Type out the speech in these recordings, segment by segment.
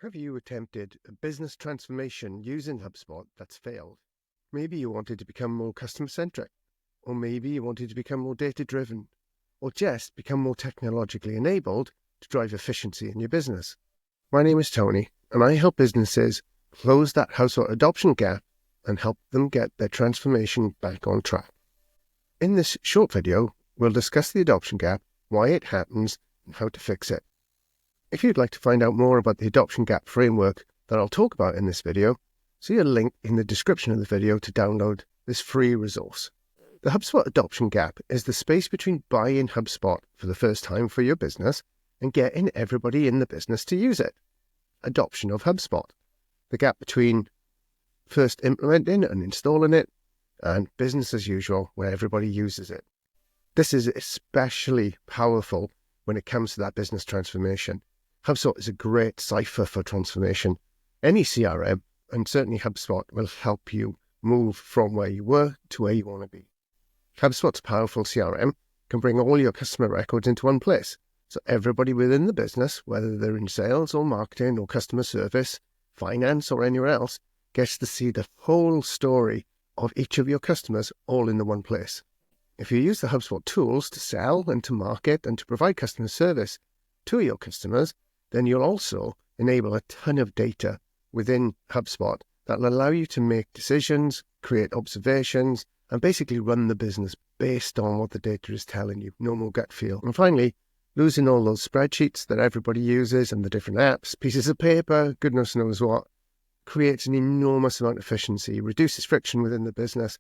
Have you attempted a business transformation using HubSpot that's failed? Maybe you wanted to become more customer-centric, or maybe you wanted to become more data-driven, or just become more technologically enabled to drive efficiency in your business. My name is Tony, and I help businesses close that HubSpot adoption gap and help them get their transformation back on track. In this short video, we'll discuss the adoption gap, why it happens, and how to fix it. If you'd like to find out more about the adoption gap framework that I'll talk about in this video, see a link in the description of the video to download this free resource. The HubSpot adoption gap is the space between buying HubSpot for the first time for your business and getting everybody in the business to use it. Adoption of HubSpot. The gap between first implementing and installing it and business as usual where everybody uses it. This is especially powerful when it comes to that business transformation. HubSpot is a great cipher for transformation. Any CRM, and certainly HubSpot, will help you move from where you were to where you want to be. HubSpot's powerful CRM can bring all your customer records into one place. So everybody within the business, whether they're in sales or marketing or customer service, finance or anywhere else, gets to see the whole story of each of your customers all in the one place. If you use the HubSpot tools to sell and to market and to provide customer service to your customers, then you'll also enable a ton of data within HubSpot that will allow you to make decisions, create observations, and basically run the business based on what the data is telling you. No more gut feel. And finally, losing all those spreadsheets that everybody uses and the different apps, pieces of paper, goodness knows what, creates an enormous amount of efficiency, reduces friction within the business.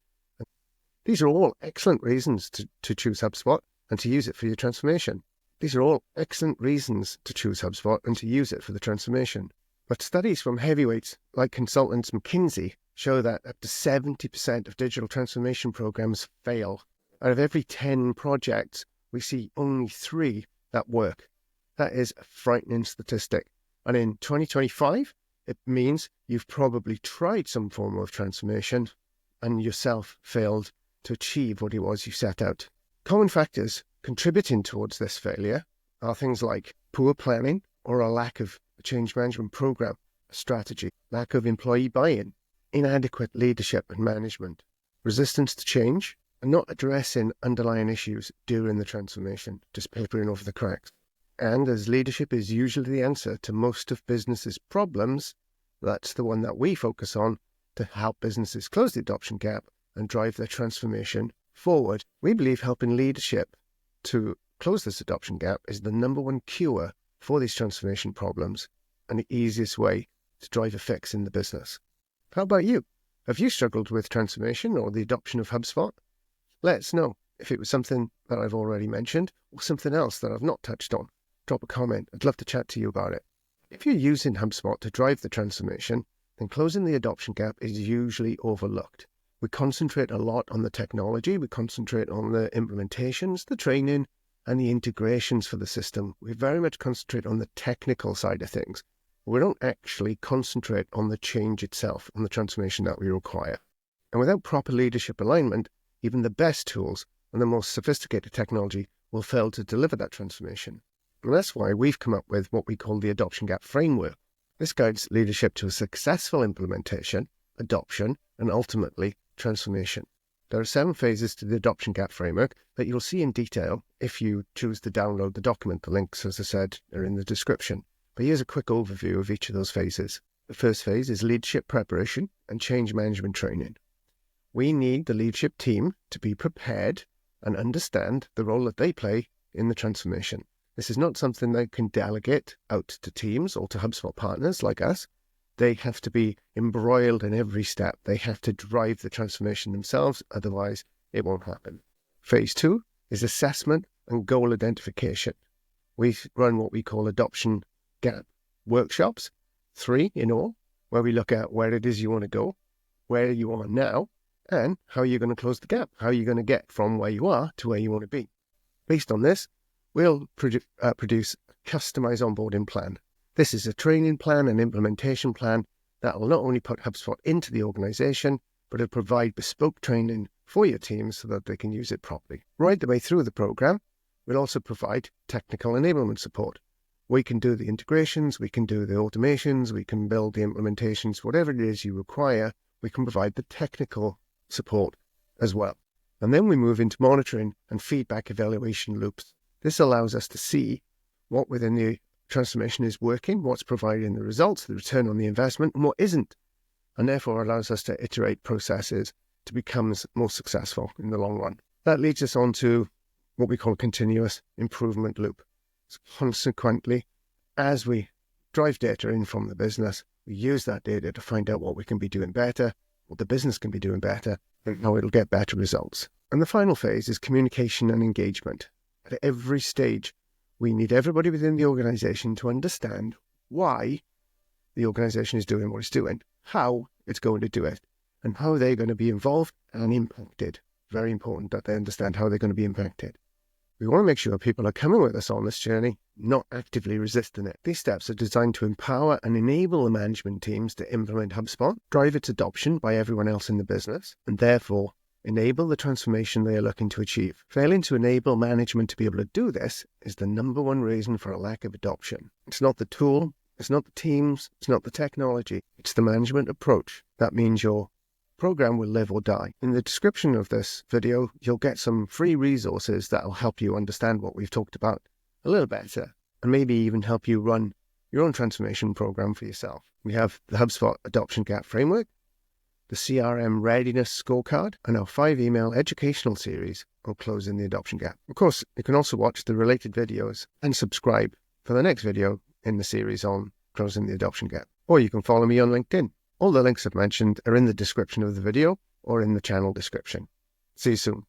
These are all excellent reasons to choose HubSpot and to use it for your transformation. These are all excellent reasons to choose HubSpot and to use it for the transformation. But studies from heavyweights like consultants McKinsey show that up to 70% of digital transformation programs fail. Out of every 10 projects, we see only 3 that work. That is a frightening statistic. And in 2025, it means you've probably tried some form of transformation and yourself failed to achieve what it was you set out. Common factors contributing towards this failure are things like poor planning or a lack of a change management program, a strategy, lack of employee buy-in, inadequate leadership and management, resistance to change, and not addressing underlying issues during the transformation, just papering over the cracks. And as leadership is usually the answer to most of businesses' problems, that's the one that we focus on to help businesses close the adoption gap and drive their transformation forward. We believe helping leadership to close this adoption gap is the number one cure for these transformation problems and the easiest way to drive a fix in the business. How about you? Have you struggled with transformation or the adoption of HubSpot? Let us know if it was something that I've already mentioned or something else that I've not touched on. Drop a comment. I'd love to chat to you about it. If you're using HubSpot to drive the transformation, then closing the adoption gap is usually overlooked. We concentrate a lot on the technology, we concentrate on the implementations, the training, and the integrations for the system. We very much concentrate on the technical side of things. We don't actually concentrate on the change itself, on the transformation that we require. And without proper leadership alignment, even the best tools and the most sophisticated technology will fail to deliver that transformation. And that's why we've come up with what we call the adoption gap framework. This guides leadership to a successful implementation, adoption, and ultimately transformation. There are 7 phases to the adoption gap framework that you'll see in detail if you choose to download the document. The links, as I said, are in the description. But here's a quick overview of each of those phases. The first phase is leadership preparation and change management training. We need the leadership team to be prepared and understand the role that they play in the transformation. This is not something they can delegate out to teams or to HubSpot partners like us. They have to be embroiled in every step. They have to drive the transformation themselves, otherwise it won't happen. Phase 2 is assessment and goal identification. We run what we call adoption gap workshops, 3 in all, where we look at where it is you want to go, where you are now, and how you're going to close the gap, how you're going to get from where you are to where you want to be. Based on this, we'll produce a customized onboarding plan. This is a training plan and implementation plan that will not only put HubSpot into the organization, but it'll provide bespoke training for your teams so that they can use it properly. Right the way through the program, we'll also provide technical enablement support. We can do the integrations, we can do the automations, we can build the implementations, whatever it is you require, we can provide the technical support as well. And then we move into monitoring and feedback evaluation loops. This allows us to see what within the transformation is working, what's providing the results, the return on the investment, and what isn't, and therefore allows us to iterate processes to become more successful in the long run. That leads us on to what we call continuous improvement loop. So consequently, as we drive data in from the business, we use that data to find out what we can be doing better, what the business can be doing better, and how it'll get better results. And the final phase is communication and engagement. At every stage, we need everybody within the organization to understand why the organization is doing what it's doing, how it's going to do it, and how they're going to be involved and impacted. Very important that they understand how they're going to be impacted. We want to make sure people are coming with us on this journey, not actively resisting it. These steps are designed to empower and enable the management teams to implement HubSpot, drive its adoption by everyone else in the business, and therefore enable the transformation they are looking to achieve. Failing to enable management to be able to do this is the number one reason for a lack of adoption. It's not the tool, it's not the teams, it's not the technology, it's the management approach. That means your program will live or die. In the description of this video, you'll get some free resources that will help you understand what we've talked about a little better, and maybe even help you run your own transformation program for yourself. We have the HubSpot Adoption Gap Framework, the CRM Readiness Scorecard, and our 5-email educational series on closing the adoption gap. Of course, you can also watch the related videos and subscribe for the next video in the series on closing the adoption gap. Or you can follow me on LinkedIn. All the links I've mentioned are in the description of the video or in the channel description. See you soon.